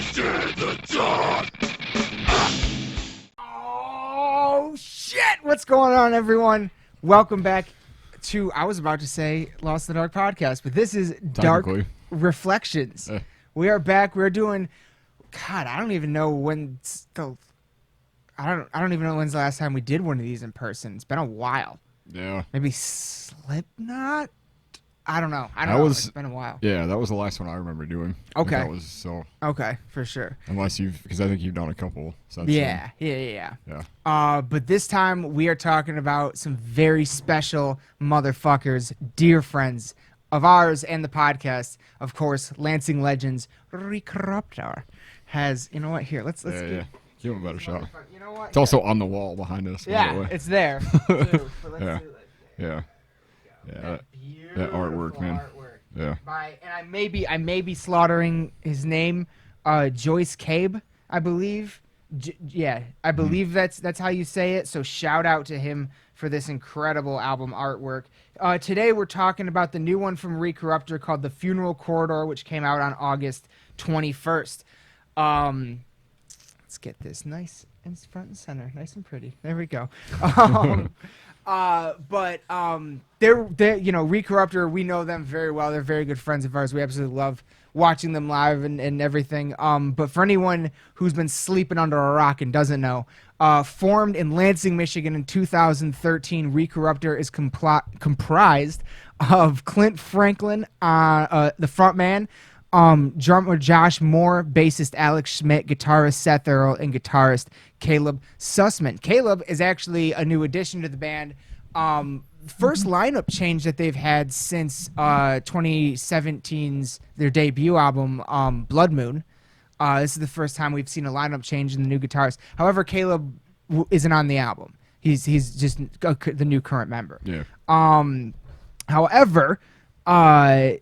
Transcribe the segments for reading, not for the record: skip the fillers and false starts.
After the dawn. Oh, shit! What's going on, everyone? Welcome back to, I was about to say Lost in the Dark podcast, but this is Dark Reflections. We are back. We're doing, God, I don't even know when I don't even know when's the last time we did one of these in person. It's been a while. Yeah. Maybe Slipknot? I don't know. It's been a while. Yeah, that was the last one I remember doing. Okay. That was so. Okay, for sure. Because I think you've done a couple since Yeah. But this time we are talking about some very special motherfuckers, dear friends of ours and the podcast. Of course, Lansing legends Recorruptor has. You know what? Here, let's give him a better shot. You know what? It's also on the wall behind us. Yeah, it's there. Too, but let's do it. Yeah. That artwork, man. Yeah. And I may be slaughtering his name, Joyce Cabe, I believe. I believe that's how you say it. So shout out to him for this incredible album artwork. Today we're talking about the new one from Recorruptor called The Funeral Corridor, which came out on August 21st. Let's get this nice and front and center, nice and pretty. There we go. They're Recorruptor, we know them very well. They're very good friends of ours. We absolutely love watching them live and everything. But for anyone who's been sleeping under a rock and doesn't know, formed in Lansing, Michigan in 2013, Recorruptor is comprised of Clint Franklin, the front man, drummer Josh Moore, bassist Alex Schmidt, guitarist Seth Earl, and guitarist Caleb Sussman. Caleb is actually a new addition to the band. First lineup change that they've had since 2017's their debut album, Blood Moon. This is the first time we've seen a lineup change in the new guitarist. However, Caleb isn't on the album. He's just the new current member. Yeah. However, so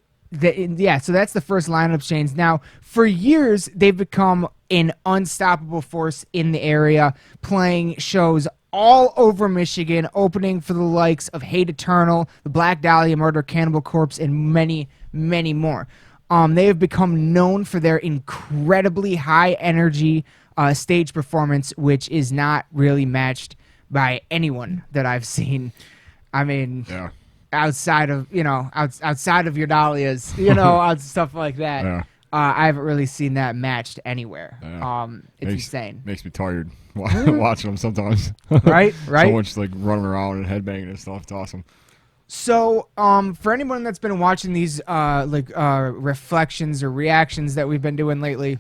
that's the first lineup change. Now, for years, they've become an unstoppable force in the area, playing shows all over Michigan, opening for the likes of Hate Eternal, the Black Dahlia Murder, Cannibal Corpse, and many, many more. They have become known for their incredibly high-energy stage performance, which is not really matched by anyone that I've seen. I mean... Yeah. Outside of your Dahlias, stuff like that. Yeah. I haven't really seen that matched anywhere. Yeah. It's insane. Makes me tired watching them sometimes. Right. So much like running around and headbanging and stuff. It's awesome. So, for anyone that's been watching these reflections or reactions that we've been doing lately,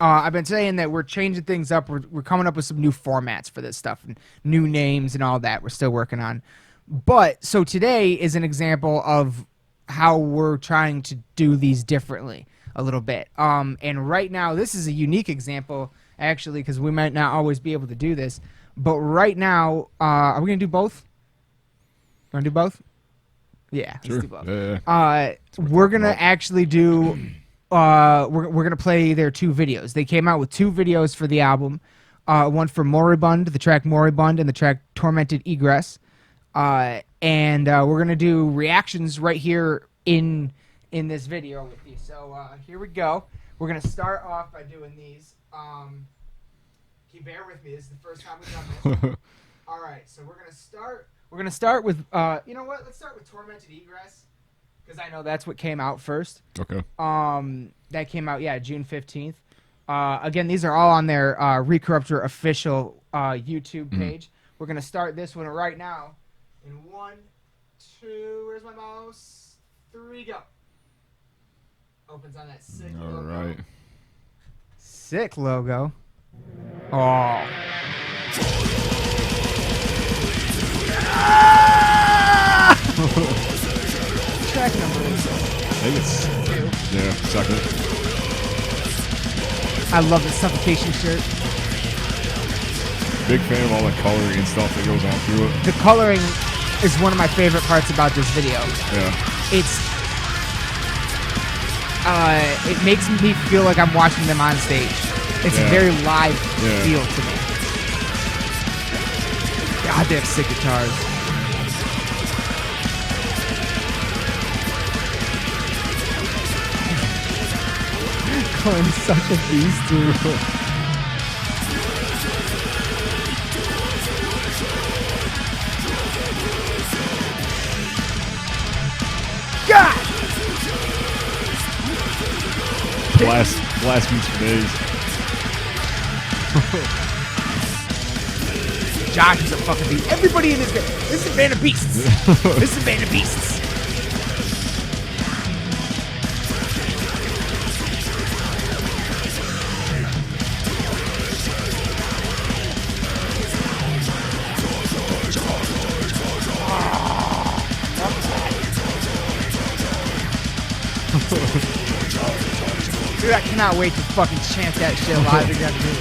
I've been saying that we're changing things up. We're coming up with some new formats for this stuff and new names and all that. We're still working on. But so today is an example of how we're trying to do these differently a little bit. And right now, this is a unique example, actually, because we might not always be able to do this. But right now, are we going to do both? Want to do both? Yeah, sure. Let's do both. Yeah. We're going to actually do, we're going to play their two videos. They came out with two videos for the album. One for Moribund, the track Moribund, and the track Tormented Egress. And we're gonna do reactions right here in this video with you. So here we go. We're gonna start off by doing these. Can you bear with me? This is the first time we've done this. All right, so we're gonna start. We're gonna start with you know what? Let's start with Tormented Egress because I know that's what came out first. Okay. That came out June 15th. Again, these are all on their Recorruptor official YouTube page. We're gonna start this one right now. In 1, 2, where's my mouse? 3, go. Opens on that sick logo. All right. Sick logo. Oh. Track number is I think it's 2. Yeah, second. I love the Suffocation shirt. Big fan of all the coloring and stuff that goes on through it. The coloring is one of my favorite parts about this video. Yeah. It makes me feel like I'm watching them on stage. It's a very live feel to me. God, they have sick guitars. and such a beast, dude. God! Blast beats for days. Josh is a fucking beast. Everybody in this is a band of beasts. This is a band of beasts. Dude, I cannot wait to fucking chant that shit live again, dude.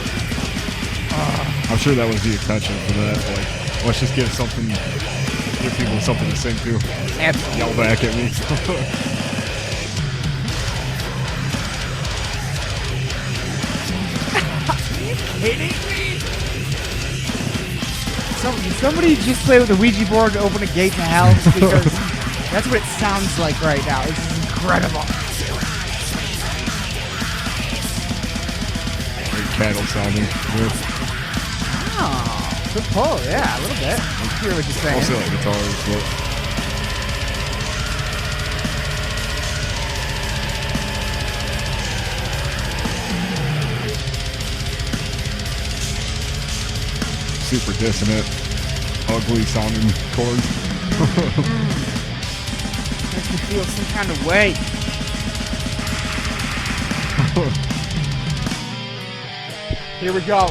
I'm sure that was the intention for that. Like, let's just give people something to sing to. Absolutely. Yell back at me. Kidding me? Somebody just play with a Ouija board to open a gate to hell, because that's what it sounds like right now. This is incredible. Great cattle sounding. Yeah. Oh, good pull. Yeah, a little bit. I hear what you're saying. Also like guitars, but super dissonant, ugly sounding chords. Makes me feel some kind of way. Here we go.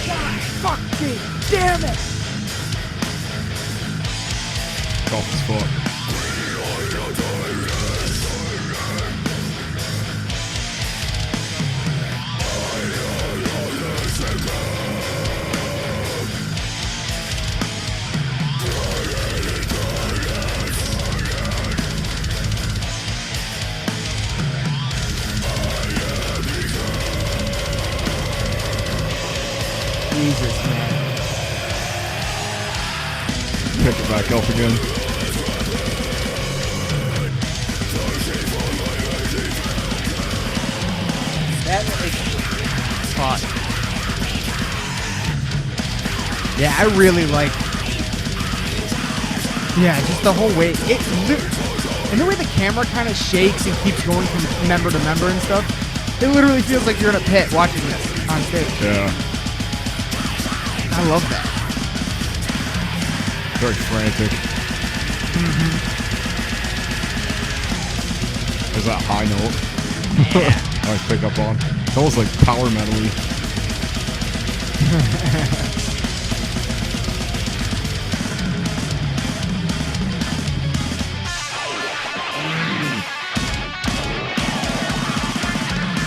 God fucking damn it! Soft as fuck. Jesus, man. Pick it back up again. That is fuck. Yeah, I really like. Yeah, just the whole way. And the way the camera kind of shakes and keeps going from member to member and stuff. It literally feels like you're in a pit watching this on stage. Yeah. I love that. Very frantic. Mm-hmm. There's that high note. Yeah. I always pick up on. It's almost like power metal-y.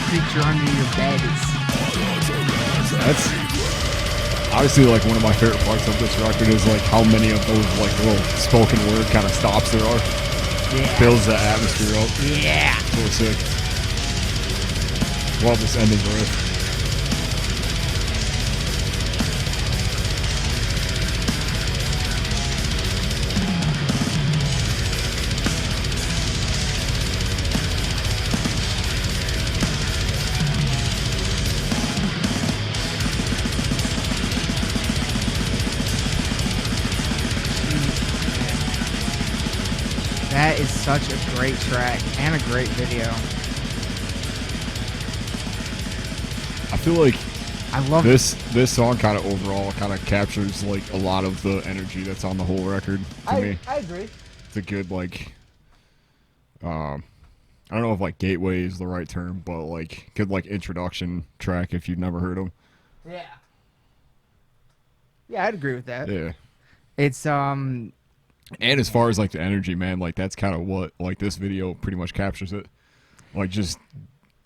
Creature under your bed is. That's obviously like one of my favorite parts of this record is like how many of those like little spoken word kind of stops there are. Yeah. Builds the atmosphere up. Yeah. So sick. Love this ending riff. That is such a great track and a great video. I feel like I love this song kind of overall kind of captures like a lot of the energy that's on the whole record to me. I agree. It's a good like I don't know if like gateway is the right term, but like good like introduction track if you've never heard them. Yeah. Yeah, I'd agree with that. Yeah. It's And as far as like the energy, man, like that's kind of what like this video pretty much captures it. Like just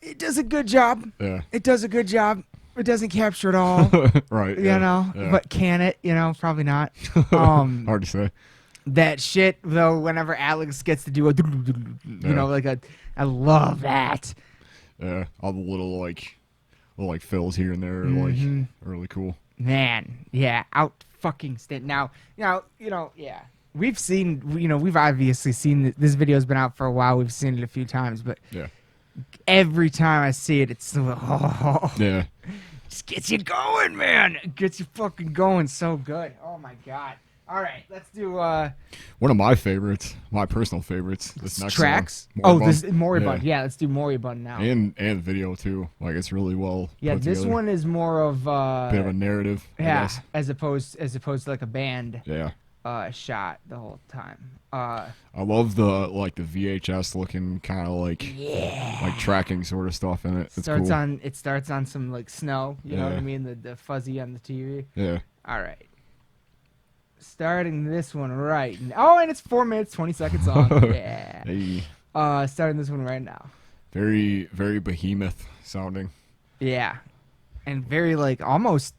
it does a good job. yeah. It does a good job. It doesn't capture it all. Right. You yeah, know, yeah. but can it? You know, probably not. Hard to say. That shit though. Whenever Alex gets to do a, you know, like I love that. Yeah, all the little like fills here and there are Mhm. like really cool. Man, yeah, out fucking stand. Now, yeah. We've seen, we've obviously seen this video's been out for a while. We've seen it a few times, but Yeah. every time I see it, it's Yeah. just gets you going, man. It gets you fucking going so good. Oh my god. All right, let's do One of my favorites, my personal favorites. This next tracks. song, This Moribund. Yeah, let's do Moribund now. And video too. Like it's really well. Yeah, put this together. one is more of Bit of a narrative. I yeah, guess. as opposed to like a band Yeah. shot the whole time. I love the VHS looking kind of like tracking sort of stuff in it. It's cool. It starts on some like snow, you know what I mean? The fuzzy on the TV. Yeah. All right. Starting this one right now. Oh, and it's 4 minutes 20 seconds long. Yeah. Hey. Starting this one right now. Very, very behemoth sounding. Yeah. And very like almost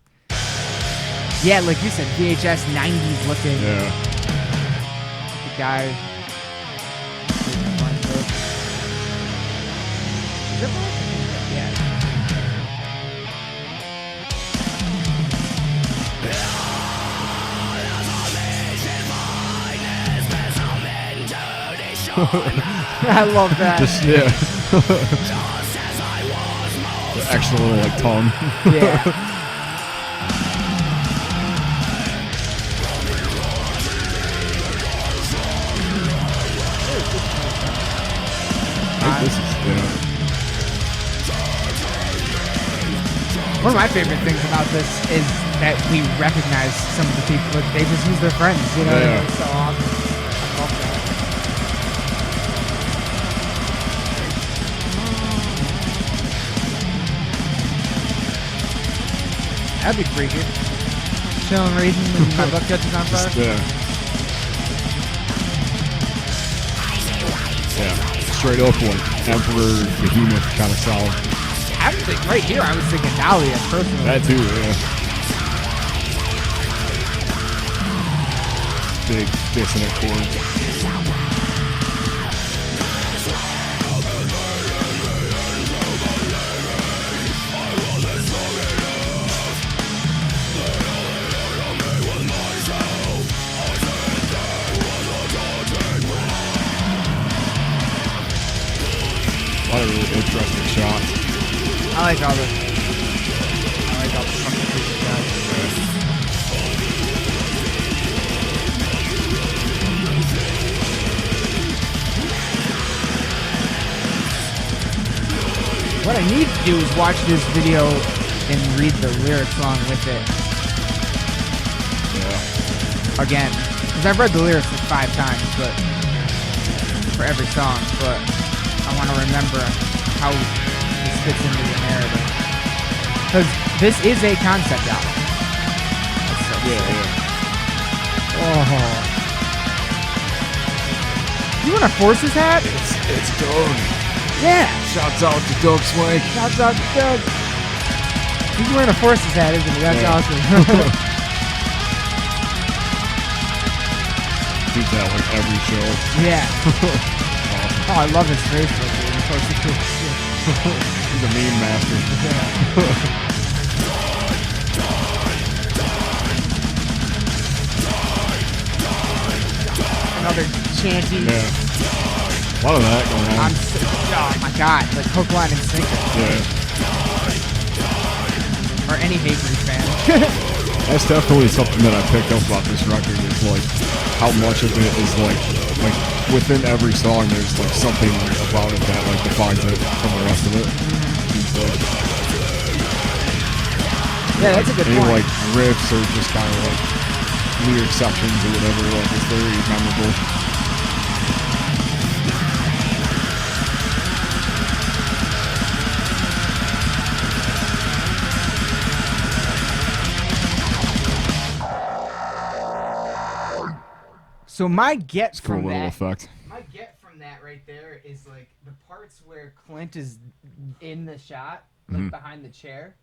yeah, like you said, VHS 90s looking. Yeah. The guy. Is it Burton? Yeah. I love that. Just, yeah. The extra little like tongue. Yeah. This is One of my favorite things about this is that we recognize some of the people. They just use their friends, you know? Yeah. It's so awesome. I love that. That'd be freaky. Chilling, reading, and my butt touches on fire. yeah. Straight up like Emperor Behemoth kind of sound. I was thinking, right here, I was thinking Dahlia, personally. That too, yeah. Big dissonant chords. A lot of really interesting shots. I like all the fucking freaky shots. What I need to do is watch this video and read the lyrics along with it Yeah. again. Because I've read the lyrics like 5 times, but for every song, but I want to remember how this fits into the narrative. Because this is a concept album. That's so sick. Yeah. Oh. You want to force his hat? It's Doug. Yeah. Shouts out to Doug Swank. Shouts out to Doug. He's wearing a Forces hat, isn't he? That's Yeah. awesome. Dude, that like every show. Yeah. Awesome. Oh, I love his face. Dude. He's a meme master. Another chanty. Yeah. A lot of that going on. Oh my god, like hook, line, and sinker. Yeah. Or any Bakery fan. That's definitely something that I picked up about this record is like how much of it is like within every song there's like something about it that like defines it from the rest of it. So, Yeah, that's a good any point. like riffs or just kind of like lyric sections or whatever, like it's very memorable. So my get Cool from little that, effect. my get from that right there is like the parts where Clint is in the shot, like behind the chair.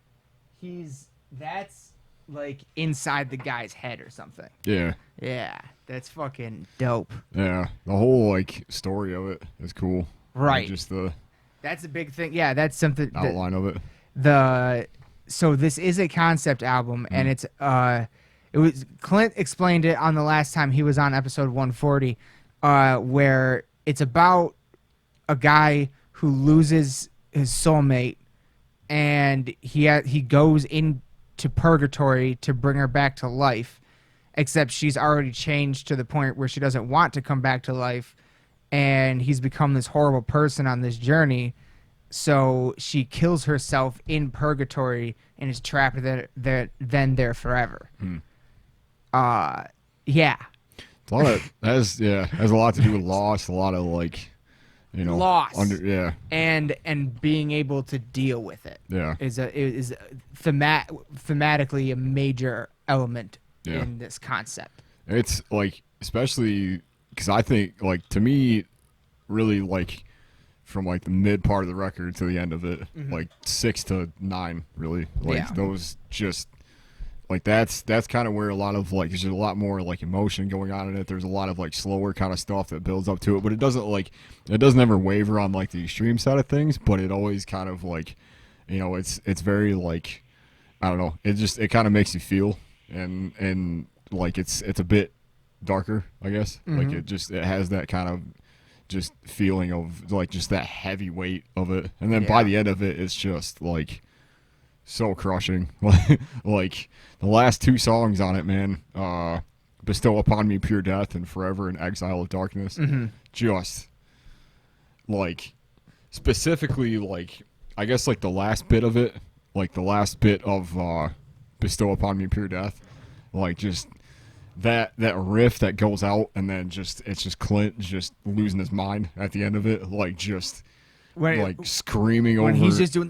That's like inside the guy's head or something. Yeah. Yeah, that's fucking dope. Yeah. The whole like story of it is cool. Right. Like, just the That's a big thing. Yeah, that's something. outline of it. The so this is a concept album, and it's it was Clint explained it on the last time he was on episode 140, where it's about a guy who loses his soulmate, and he goes into purgatory to bring her back to life, except she's already changed to the point where she doesn't want to come back to life, and he's become this horrible person on this journey. So she kills herself in purgatory and is trapped there forever. Yeah. It's a lot of has a lot to do with loss, a lot of like, you know, loss. And being able to deal with it. Yeah. Is thematically a major element in this concept. It's like, especially because I think, like, to me, really, like, from like the mid part of the record to the end of it, like 6 to 9, really, like those just like that's kind of where a lot of like there's a lot more like emotion going on in it. There's a lot of like slower kind of stuff that builds up to it, but it doesn't ever waver on like the extreme side of things. But it always kind of like, you know, it's very like, I don't know, it kind of makes you feel, and like it's a bit darker, I guess. Like it has that kind of just feeling of like just that heavy weight of it, and then by the end of it, it's just like so crushing. Like the last 2 songs on it, man, Bestow Upon Me Pure Death and Forever in Exile of Darkness, just like specifically like I guess like the last bit of it, like the last bit of Bestow Upon Me Pure Death, like just that riff that goes out, and then it's just Clint just losing his mind at the end of it, like just screaming when over. He's just doing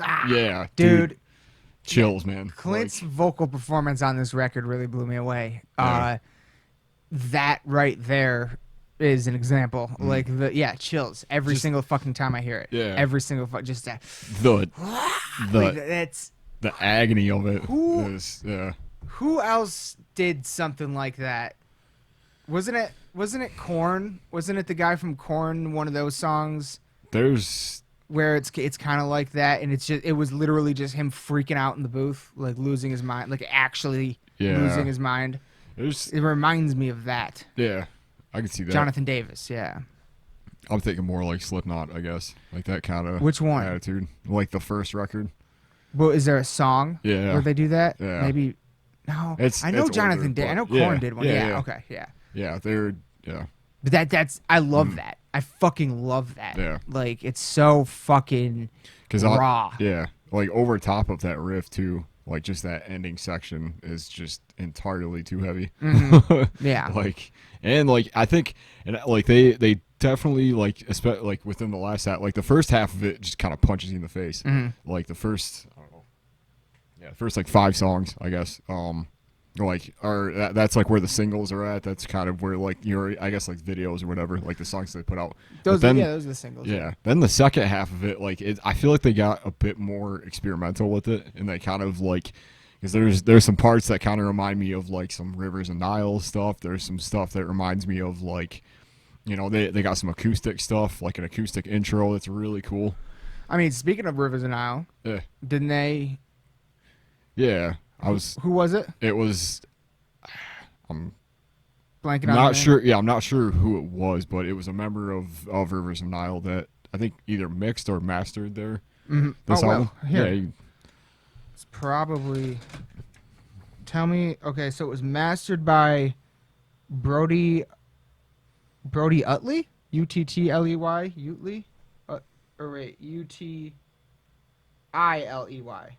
dude, chills, man. Clint's vocal performance on this record really blew me away. That right there is an example. Like chills every single fucking time I hear it. Yeah, every single just that. That's the agony of it. Who else did something like that? Wasn't it Korn? Wasn't it the guy from Korn? One of those songs. There's where it's kind of like that, and it was literally just him freaking out in the booth, like losing his mind, like actually losing his mind. It reminds me of that. Yeah, I can see that. Jonathan Davis. Yeah. I'm thinking more like Slipknot, I guess, like that kind of which one attitude, like the first record. Well, is there a song where they do that? Yeah. Maybe. No, I know Jonathan did. I know Korn did one. Yeah. Okay. Yeah. Yeah, they're But that's I love that. I fucking love that. Yeah. Like it's so fucking raw. Like over top of that riff too. Like just that ending section is just entirely too heavy. Yeah. Like I think like they definitely like especially like within the last half, like the first half of it just kind of punches you in the face. Like the first first like 5 songs, I guess. That's like where the singles are at. That's kind of where like I guess like videos or whatever, like the songs they put out. Those are the singles. Yeah. Then the second half of it, like I feel like they got a bit more experimental with it, and they kind of like, because there's some parts that kind of remind me of like some Rivers and Nile stuff. There's some stuff that reminds me of like, you know, they got some acoustic stuff, like an acoustic intro that's really cool. I mean, speaking of Rivers and Nile, didn't they? Yeah. Who was it? It was. I'm blanking. Not sure. Yeah, I'm not sure who it was, but it was a member of Rivers of Nile that I think either mixed or mastered their. This album. Here. It's probably. Tell me. Okay, so it was mastered by Brody Utley, Uttley, Utley, or wait, Utiley.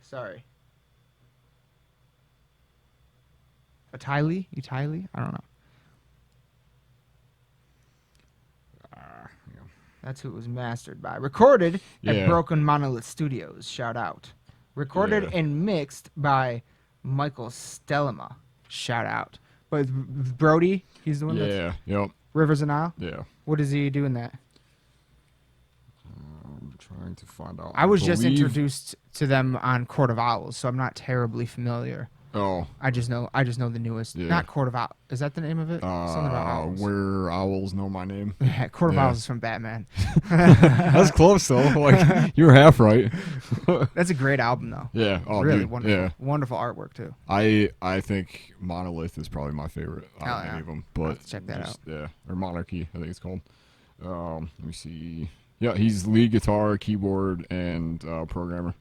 Sorry. Utiley? I don't know. That's who it was mastered by. Recorded at Broken Monolith Studios. Shout out. Recorded and mixed by Michael Stellema. Shout out. But Brody, he's the one that's... Yep. Rivers and Nile? Yeah. What does he do in that? I'm trying to find out. I was just introduced to them on Court of Owls, so I'm not terribly familiar. Oh. I just know the newest. Yeah. Not Court of Owls. Is that the name of it? Something about owls. Where owls know my name. Yeah, Court of Yeah. Owls is from Batman. That's close though. Like you were half right. That's a great album though. Yeah. Oh, really dude. wonderful. Yeah. Wonderful artwork too. I think Monolith is probably my favorite out of yeah. any of them. I'll But have to check that out. Yeah, or Monarchy, I think it's called. Let me see. Yeah, he's lead guitar, keyboard, and programmer.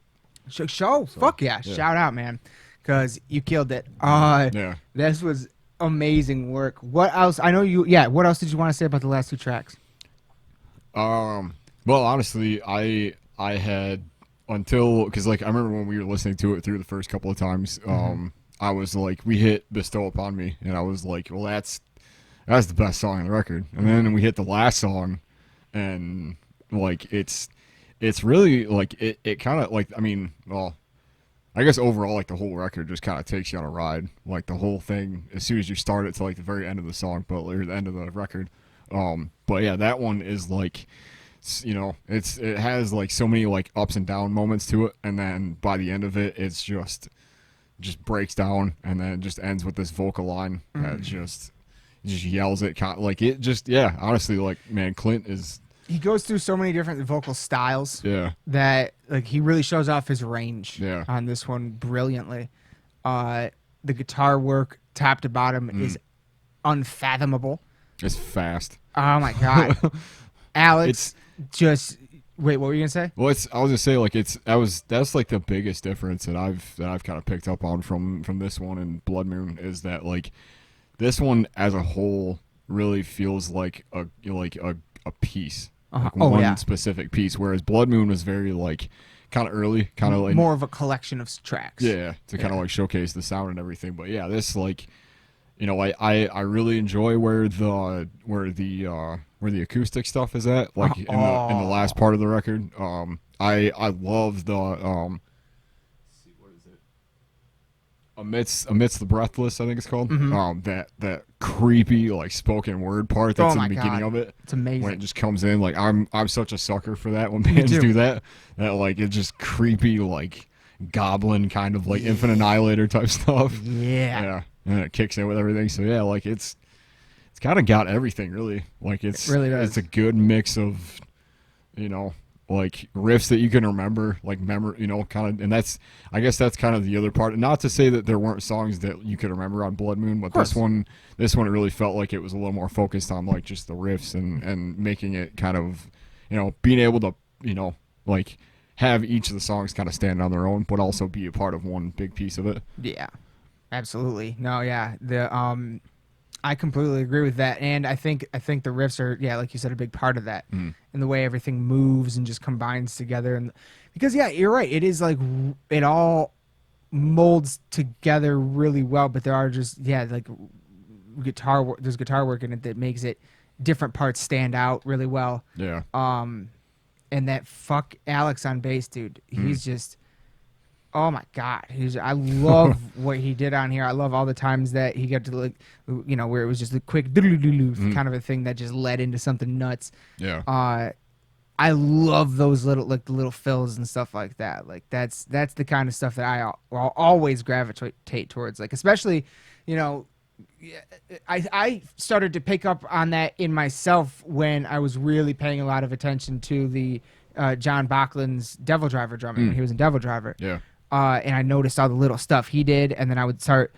Fuck yeah. Shout out, man. Because you killed it. Yeah. This was amazing work. What else? I know you. Yeah. What else did you want to say about the last two tracks? Well, honestly, I had until because like I remember when we were listening to it through the first couple of times. I was like, we hit "Bestow Upon Me," and I was like, well, that's the best song on the record. And then we hit the last song, and like it's really like it kind of like, I mean, well, I guess overall like the whole record just kind of takes you on a ride, like the whole thing as soon as you start it to like the very end of the song, but or the end of the record. But yeah, that one is like, you know, it has like so many like ups and down moments to it, and then by the end of it, it's just breaks down, and then it just ends with this vocal line that just yells it, like it just, yeah, honestly, like, man, Clint is, He goes through so many different vocal styles. yeah, That like he really shows off his range. Yeah. On this one brilliantly. The guitar work, top to bottom, is unfathomable. it's fast. Oh my god, Alex, It's- just wait. What were you gonna say? Well, I was just saying, like, that's like the biggest difference that I've kind of picked up on from this one and Blood Moon is that like this one as a whole really feels like a piece, like Oh, one yeah. specific piece, whereas Blood Moon was very like kind of early, kind of like More of a collection of tracks. yeah, to kind of like showcase the sound and everything. But yeah, this like, you know, I really enjoy where the acoustic stuff is at, like in the last part of the record. I love the let's see, what is it? Amidst the Breathless, I think it's called. That creepy like spoken word part that's in the beginning of it. It's amazing. When it just comes in, like I'm such a sucker for that when bands do that. That like it's just creepy, like goblin kind of like Infinite Annihilator type stuff. Yeah. And it kicks in with everything. So yeah, like it's kind of got everything really. Like it really does. It's a good mix of, you know, like riffs that you can remember, like you know, kind of, and I guess that's kind of the other part. Not to say that there weren't songs that you could remember on Blood Moon, but this one it really felt like it was a little more focused on like just the riffs and making it kind of, you know, being able to, you know, like have each of the songs kind of stand on their own, but also be a part of one big piece of it. Yeah. Absolutely. No, yeah. I completely agree with that, and I think the riffs are, yeah, like you said, a big part of that, and the way everything moves and just combines together, and because yeah, you're right, it is like it all molds together really well, but there are just like there's guitar work in it that makes it different parts stand out really well. Yeah. And that fuck Alex on bass, dude, he's just. Oh my God! I love what he did on here. I love all the times that he got to like, you know, where it was just a quick kind of a thing that just led into something nuts. Yeah. I love those little fills and stuff like that. Like that's the kind of stuff that I'll always gravitate towards. Like especially, you know, I started to pick up on that in myself when I was really paying a lot of attention to the John Bachlin's Devil Driver drumming when he was in Devil Driver. Yeah. And I noticed all the little stuff he did, and then I would start,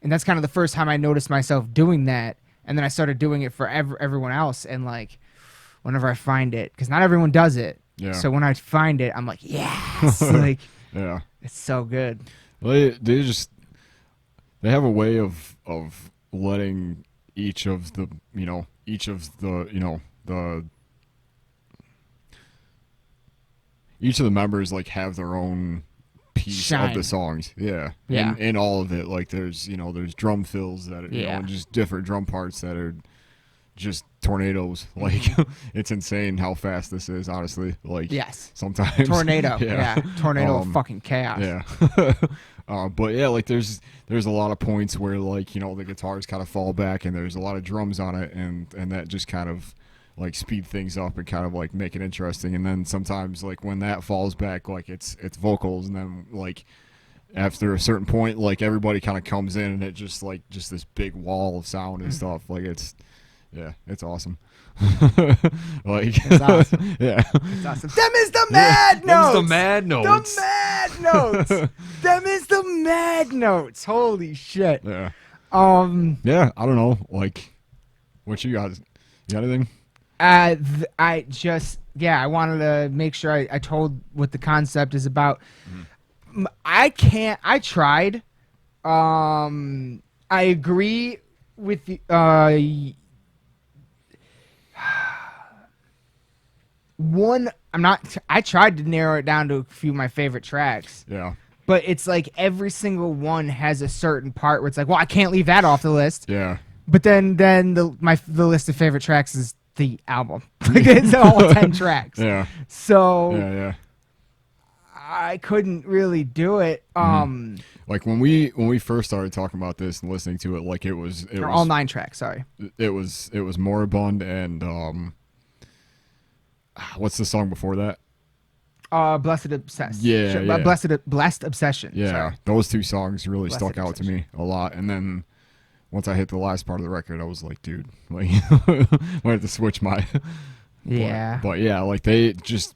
and that's kind of the first time I noticed myself doing that, and then I started doing it for everyone else, and like, whenever I find it, because not everyone does it, so when I find it, I'm like, yes, like, yeah, it's so good. Well, they have a way of letting each of the members like have their own piece of the songs, in all of it. Like there's drum fills that are, and just different drum parts that are just tornadoes. Like it's insane how fast this is, honestly. Like sometimes tornado, tornado of fucking chaos. But yeah, like there's a lot of points where like, you know, the guitars kind of fall back and there's a lot of drums on it, and that just kind of like speed things up and kind of like make it interesting. And then sometimes like when that falls back, like it's vocals, and then like after a certain point, like everybody kind of comes in and it just like this big wall of sound and stuff. Like it's awesome. Like It's awesome. yeah, It's awesome. Them is the mad notes. the mad notes. The mad notes. Them is the mad notes. Holy shit. Yeah. Yeah, I don't know. Like, what you got? You got anything? I wanted to make sure I told what the concept is about. I tried. I agree with the, I tried to narrow it down to a few of my favorite tracks. Yeah. But it's like every single one has a certain part where it's like, well, I can't leave that off the list. Yeah. But then the list of favorite tracks is the album. Like it's all 10 tracks. Yeah. So Yeah. I couldn't really do it. Like when we first started talking about this and listening to it, like it was all 9 tracks. Sorry. It was Moribund and what's the song before that? Blessed Obsessed. Yeah. Blessed Obsession. Yeah, sorry. those 2 songs really Blessed stuck out to me a lot. And then once I hit the last part of the record, I was like, dude, like, I had to switch my. Yeah. But yeah, like they just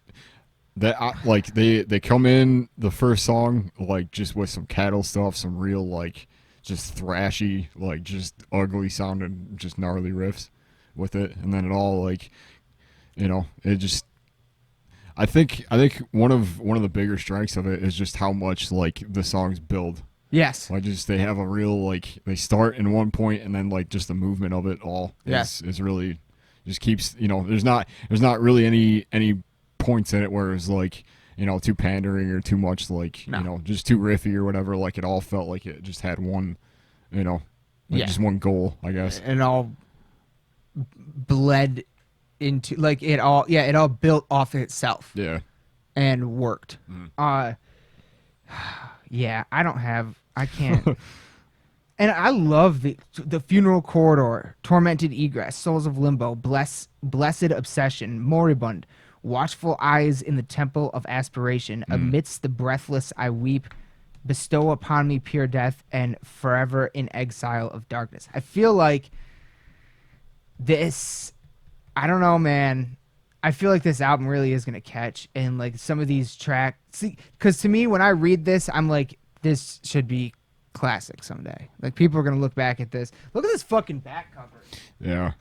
like they come in the first song like just with some cattle stuff, some real like just thrashy, like just ugly sounding, just gnarly riffs with it, and then it all like, it just. I think one of the bigger strengths of it is just how much like the songs build. Yes. Like just they have a real like they start in one point and then like just the movement of it all is really just keeps there's not really any points in it where it's like too pandering or too much like just too riffy or whatever. Like it all felt like it just had one just one goal, I guess. And all bled into like it all built off itself. Yeah. And worked. Yeah, I can't. And I love the Funeral Corridor, Tormented Egress, Souls of Limbo, Blessed Obsession, Moribund, Watchful Eyes in the Temple of Aspiration, Amidst the Breathless I Weep, Bestow Upon Me Pure Death, and Forever in Exile of Darkness. I feel like this, I don't know, man. I feel like this album really is going to catch, and like some of these tracks, because to me, when I read this, I'm like, this should be classic someday. Like people are going to look back at this. Look at this fucking back cover. Yeah.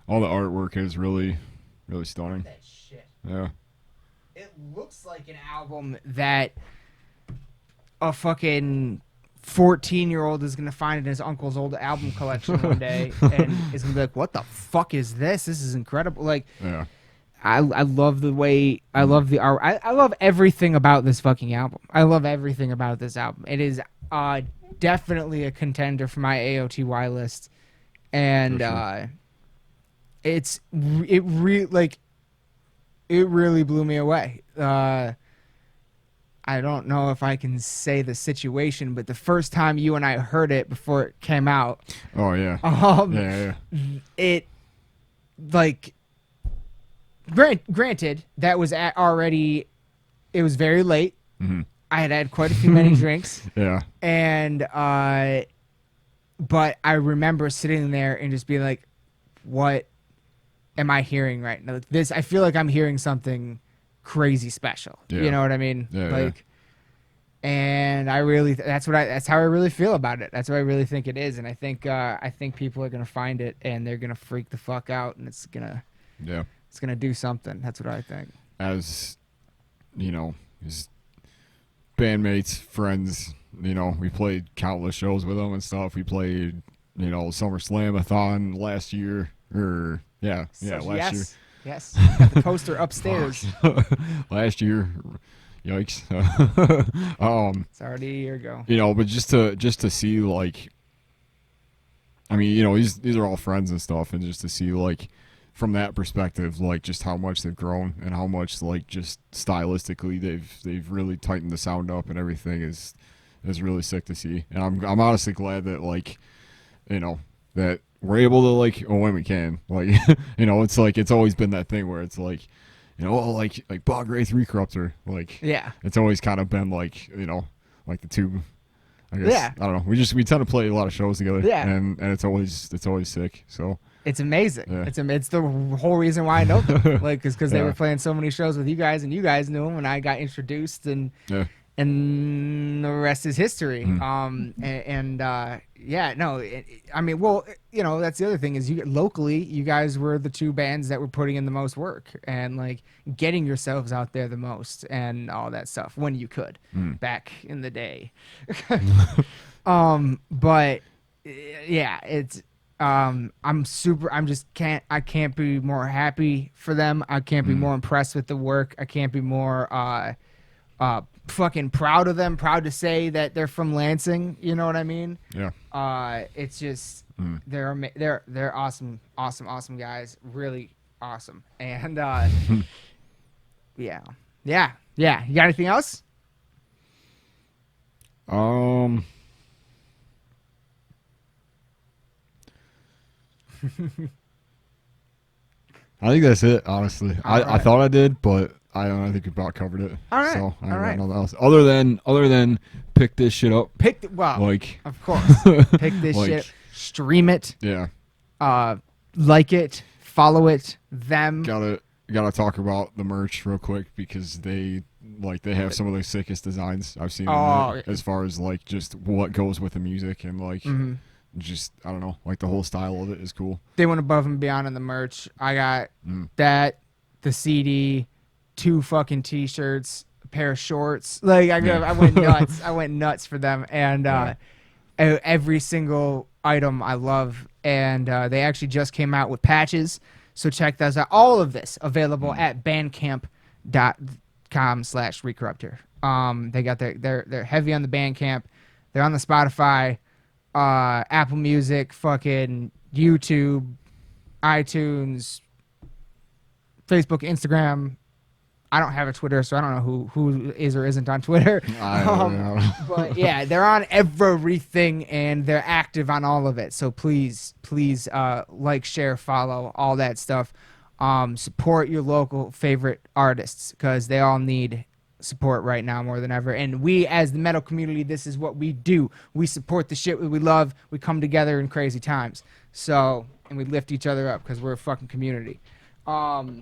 All the artwork is really, really stunning. That shit. Yeah. It looks like an album that a fucking 14-year-old is going to find in his uncle's old album collection one day and is going to be like, what the fuck is this? This is incredible. Like, yeah. I love the way, I love the art. I love everything about this fucking album. I love everything about this album. It is definitely a contender for my AOTY list. And sure. it really blew me away. I don't know if I can say the situation, but the first time you and I heard it before it came out. Oh yeah. Yeah. It like granted that was already, it was very late. Mm-hmm. I had had quite a few many drinks. Yeah. And but I remember sitting there and just being like, what am I hearing right now? Like this, I feel like I'm hearing something crazy special. Yeah. You know what I mean? Yeah, like, and I really, that's how I really feel about it. That's what I really think it is. And I think people are going to find it and they're going to freak the fuck out, and it's going to do something. That's what I think. As, his bandmates, friends, we played countless shows with them and stuff. We played, Summer Slam-a-thon last year, or last year. Yes, got the poster upstairs. Last year, yikes. It's already a year ago. But just to see, like, I mean, these are all friends and stuff, and just to see, like, from that perspective, like, just how much they've grown and how much, like, just stylistically they've really tightened the sound up and everything is really sick to see. And I'm honestly glad that, like, that we're able to, like, when we can, like, it's like, it's always been that thing where it's like, like Bog Wraith Recorruptor, like, yeah, it's always kind of been like, like the two. I guess Yeah. I don't know. We tend to play a lot of shows together. Yeah. And it's always sick. So It's amazing. Yeah. It's the whole reason why I know them. Like, because they Yeah. were playing so many shows with you guys, and you guys knew them, and I got introduced, and yeah. the rest is history. Yeah, no, I mean, well, you know, that's the other thing is locally, you guys were the two bands that were putting in the most work and like getting yourselves out there the most and all that stuff when you could back in the day. But yeah, it's I can't be more happy for them. I can't be more impressed with the work. I can't be more fucking proud of them, proud to say that they're from Lansing, you know what I mean? Yeah. It's just they're awesome guys, really awesome. And yeah. You got anything else? I think that's it, honestly. I right. thought I did, but I don't know, I think we about covered it. All right. So I All right. don't know nothing else. Other than pick this shit up. Like, of course. Pick this like, shit, stream it, Yeah. like it, follow it, them. Gotta talk about the merch real quick because they have some of the sickest designs I've seen on there, as far as like just what goes with the music and like just I don't know, like the whole style of it is cool. They went above and beyond in the merch. I got that, the CD, 2 fucking t-shirts, a pair of shorts. Like I went nuts. I went nuts for them, and every single item I love. And they actually just came out with patches, so check those out. All of this available at bandcamp.com/Recorruptor. They got they're heavy on the Bandcamp. They're on the Spotify, Apple Music, fucking YouTube, iTunes, Facebook, Instagram. I don't have a Twitter, so I don't know who is or isn't on Twitter. I don't know. But yeah, they're on everything and they're active on all of it. So please, like, share, follow, all that stuff. Support your local favorite artists because they all need support right now more than ever. And we, as the metal community, this is what we do. We support the shit we love. We come together in crazy times. So, and we lift each other up because we're a fucking community. Well,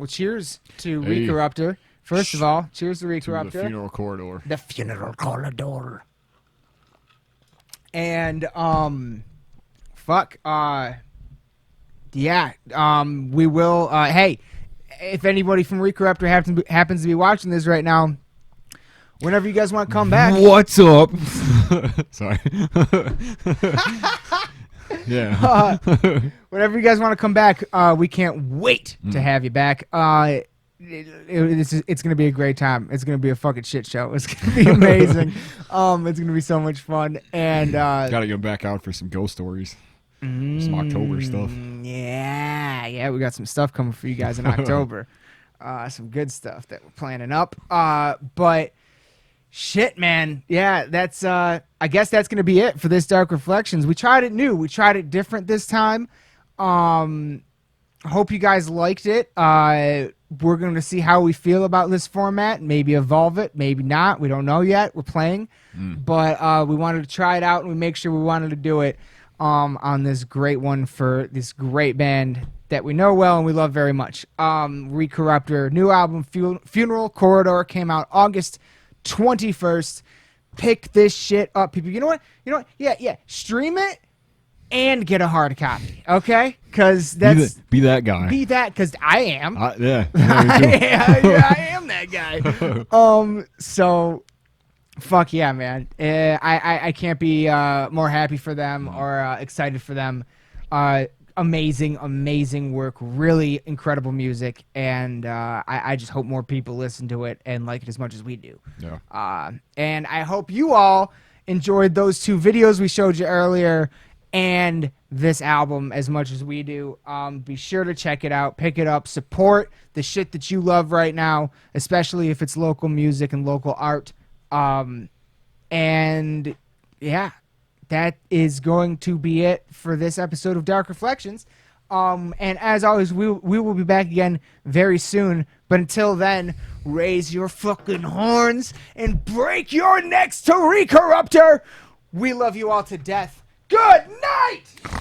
cheers to Recorruptor. First of all, cheers to Recorruptor. The funeral corridor. The funeral corridor. And we will hey, if anybody from Recorruptor happens to be watching this right now, whenever you guys want to come back. What's up? Sorry. Yeah. Whenever you guys want to come back, we can't wait to have you back. It's going to be a great time. It's going to be a fucking shit show. It's going to be amazing. It's going to be so much fun. And gotta go back out for some ghost stories. Some October stuff. Yeah, we got some stuff coming for you guys in October. Some good stuff that we're planning up. But shit, man. Yeah, that's I guess that's gonna be it for this Dark Reflections. We tried it new. We tried it different this time. Hope you guys liked it. We're gonna see how we feel about this format. Maybe evolve it. Maybe not. We don't know yet. We're playing, but we wanted to try it out, and we make sure we wanted to do it on this great one for this great band that we know well and we love very much. Recorruptor, new album Funeral Corridor came out August 21st. Pick this shit up, people. You know what? Yeah. Stream it and get a hard copy, okay? Because that's be that guy. Be that, because I am. Yeah. I am that guy. So, fuck yeah, man. I can't be more happy for them or excited for them. Amazing work, really incredible music, and I just hope more people listen to it and like it as much as we do. Yeah. And I hope you all enjoyed those 2 videos we showed you earlier and this album as much as we do. Be sure to check it out, pick it up, support the shit that you love right now, especially if it's local music and local art. And yeah, that is going to be it for this episode of Dark Reflections. And as always, we will be back again very soon. But until then, raise your fucking horns and break your necks to Recorruptor. We love you all to death. Good night!